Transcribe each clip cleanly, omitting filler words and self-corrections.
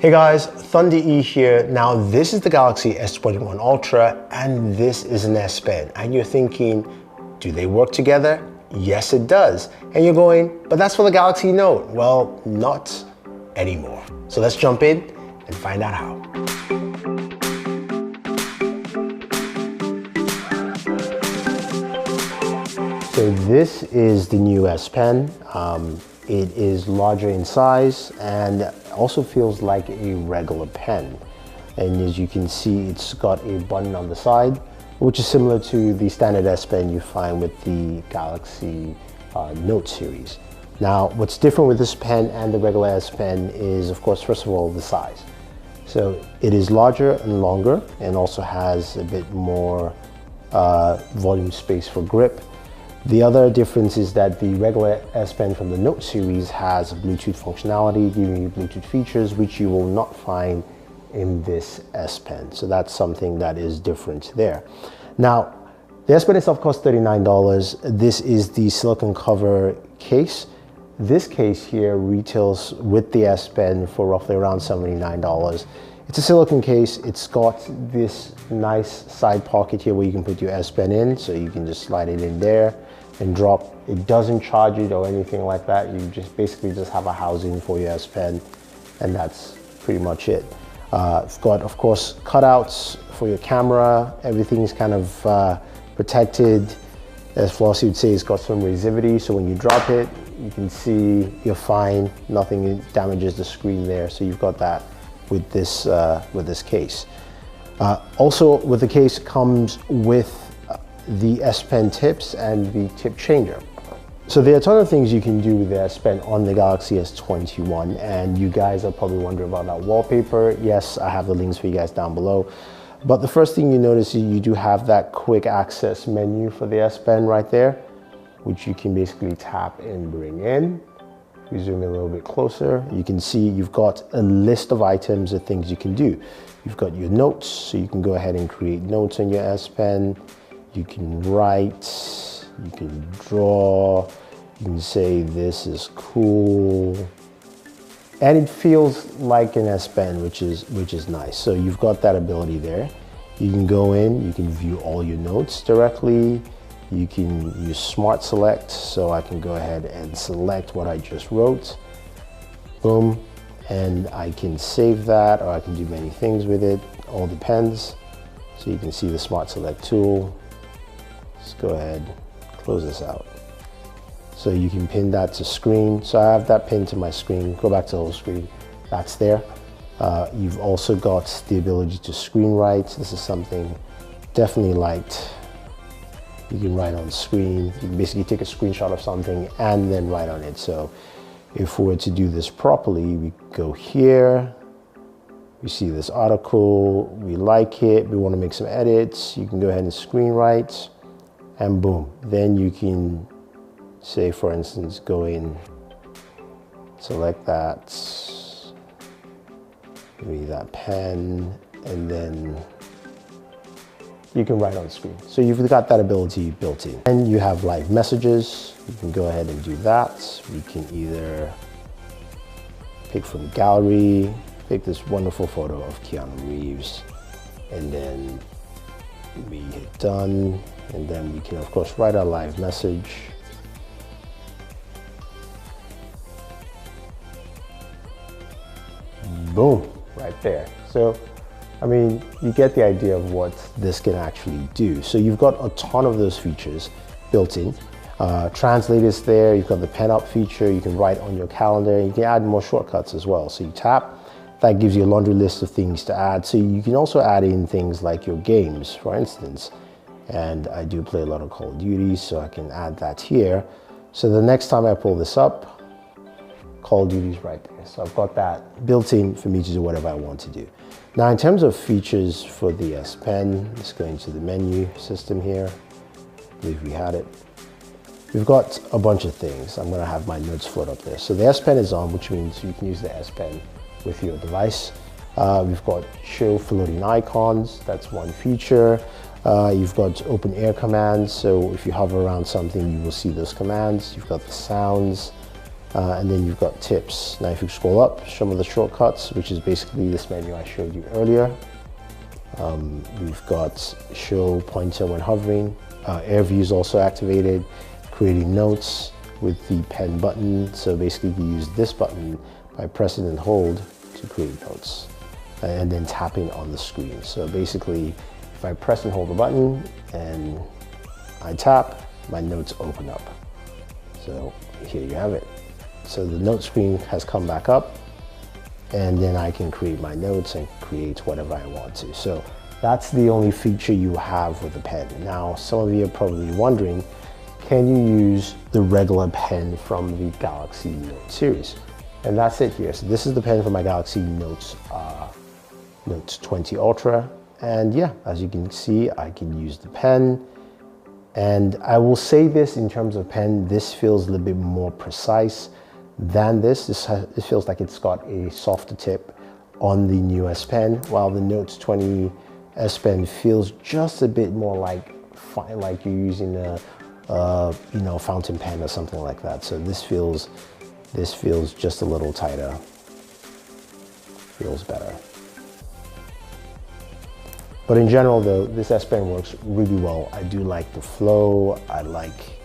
Hey guys, Thunder E here. Now this is the Galaxy S21 Ultra and this is an S Pen. And you're thinking, do they work together? Yes, it does. And you're going, but that's for the Galaxy Note. Well, not anymore. So let's jump in and find out how. So this is the new S Pen. It is larger in size and also feels like a regular pen. And as you can see, it's got a button on the side, which is similar to the standard S Pen you find with the Galaxy Note series. Now, what's different with this pen and the regular S Pen is, of course, first of all, the size. So it is larger and longer and also has a bit more volume space for grip. The other difference is that the regular S Pen from the Note series has Bluetooth functionality, giving you Bluetooth features, which you will not find in this S Pen. So that's something that is different there. Now, the S Pen itself costs $39. This is the silicone cover case. This case here retails with the S Pen for roughly around $79. It's a silicone case. It's got this nice side pocket here where you can put your S Pen in, so you can just slide it in there and drop. It doesn't charge it or anything like that. You just basically just have a housing for your S Pen, and that's pretty much it. It's got, of course, cutouts for your camera. Everything's kind of protected. As Flossie would say, it's got some resivity, so when you drop it, you can see you're fine. Nothing damages the screen there. So you've got that with this case. Also, with the case comes with the S Pen tips and the tip changer. So there are a ton of things you can do with the S Pen on the Galaxy S21, and you guys are probably wondering about that wallpaper. Yes, I have the links for you guys down below. But the first thing you notice is you do have that quick access menu for the S Pen right there, which you can basically tap and bring in. If we zoom in a little bit closer, you can see you've got a list of items of things you can do. You've got your notes, so you can go ahead and create notes on your S Pen. You can write, you can draw, you can say this is cool. And it feels like an S Pen, which is nice. So you've got that ability there. You can go in, you can view all your notes directly. You can use Smart Select, so I can go ahead and select what I just wrote. Boom, and I can save that, or I can do many things with it. All depends. So you can see the Smart Select tool. Let's go ahead, close this out. So you can pin that to screen. So I have that pinned to my screen. Go back to the whole screen. That's there. You've also got the ability to screen write. This is something definitely liked. You can write on screen. You can basically take a screenshot of something and then write on it. So if we were to do this properly, we go here. We see this article. We like it. We want to make some edits. You can go ahead and screen write. And boom, then you can say, for instance, go in, select that, maybe that pen, and then you can write on screen. So you've got that ability built in. And you have live messages. You can go ahead and do that. We can either pick from gallery, pick this wonderful photo of Keanu Reeves, and then we hit done. And then we can, of course, write our live message. Boom, right there. So, I mean, you get the idea of what this can actually do. So you've got a ton of those features built in. Translate is there. You've got the pen up feature. You can write on your calendar. You can add more shortcuts as well. So you tap, that gives you a laundry list of things to add. So you can also add in things like your games, for instance. And I do play a lot of Call of Duty, so I can add that here. So the next time I pull this up, Call of Duty's right there. So I've got that built in for me to do whatever I want to do. Now, in terms of features for the S Pen, let's go into the menu system here. I believe we had it. We've got a bunch of things. I'm gonna have my notes float up there. So the S Pen is on, which means you can use the S Pen with your device. We've got show floating icons. That's one feature. You've got open air commands, so if you hover around something, you will see those commands. You've got the sounds. And then you've got tips. Now if you scroll up, some of the shortcuts, which is basically this menu I showed you earlier. We've got show pointer when hovering. Air view is also activated. Creating notes with the pen button. So basically you use this button by pressing and hold to create notes. And then tapping on the screen. So basically, if I press and hold the button and I tap, my notes open up. So here you have it. So the note screen has come back up, and then I can create my notes and create whatever I want to. So that's the only feature you have with the pen. Now, some of you are probably wondering, can you use the regular pen from the Galaxy Note series? And that's it here. So this is the pen from my Galaxy Note 20 Ultra. And yeah, as you can see, I can use the pen. And I will say this in terms of pen, this feels a little bit more precise than this. This feels like it's got a softer tip on the new S Pen, while the Note 20 S Pen feels just a bit more like you're using a fountain pen or something like that. So this feels just a little tighter. Feels better. But in general though, this S Pen works really well. I do like the flow, I like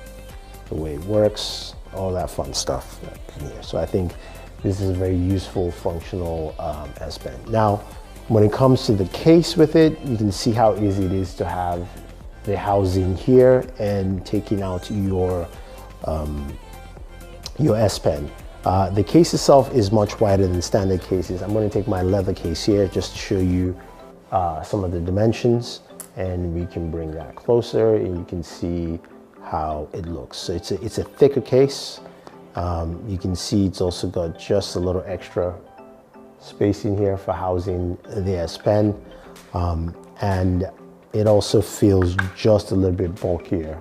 the way it works, all that fun stuff in here. So I think this is a very useful, functional S Pen. Now, when it comes to the case with it, you can see how easy it is to have the housing here and taking out your S Pen. The case itself is much wider than standard cases. I'm going to take my leather case here just to show you some of the dimensions, and we can bring that closer and you can see how it looks. So it's a thicker case. You can see it's also got just a little extra space in here for housing the S Pen, and it also feels just a little bit bulkier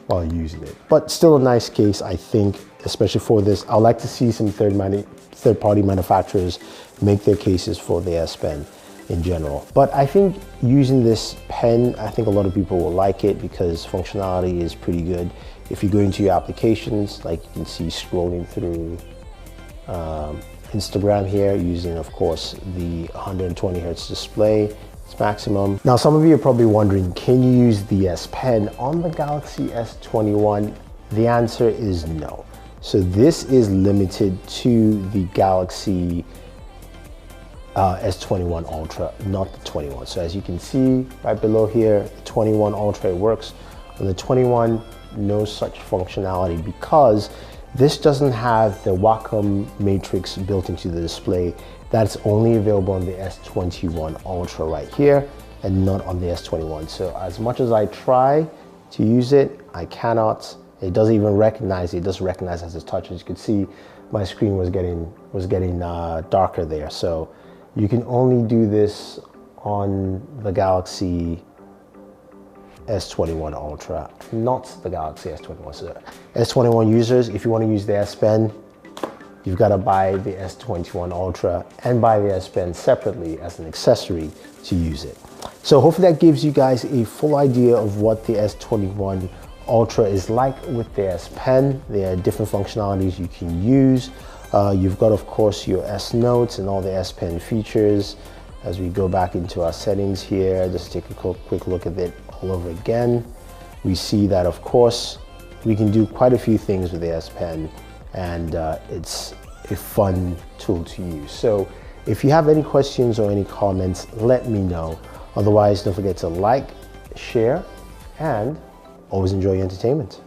while using it, but still a nice case, I think, especially for this. I'd like to see some third-party manufacturers make their cases for the S Pen in general. But I think using this pen, I think a lot of people will like it because functionality is pretty good. If you go into your applications, like you can see scrolling through Instagram here, using of course the 120 Hertz display, it's maximum. Now some of you are probably wondering, can you use the S Pen on the Galaxy S21? The answer is no. So this is limited to the Galaxy S21 Ultra, not the 21. So as you can see right below here, the 21 Ultra, it works. On the 21, no such functionality because this doesn't have the Wacom matrix built into the display. That's only available on the S21 Ultra right here and not on the S21. So as much as I try to use it, I cannot. It doesn't even recognize it. It doesn't recognize as a touch. As you can see, my screen was getting darker there. So you can only do this on the Galaxy S21 Ultra, not the Galaxy S21. So S21 users, if you want to use the S Pen, you've got to buy the S21 Ultra and buy the S Pen separately as an accessory to use it. So hopefully that gives you guys a full idea of what the S21 Ultra is like with the S Pen. There are different functionalities you can use. You've got, of course, your S Notes and all the S Pen features. As we go back into our settings here, just take a quick look at it all over again. We see that, of course, we can do quite a few things with the S Pen, and it's a fun tool to use. So if you have any questions or any comments, let me know. Otherwise, don't forget to like, share, and always enjoy your entertainment.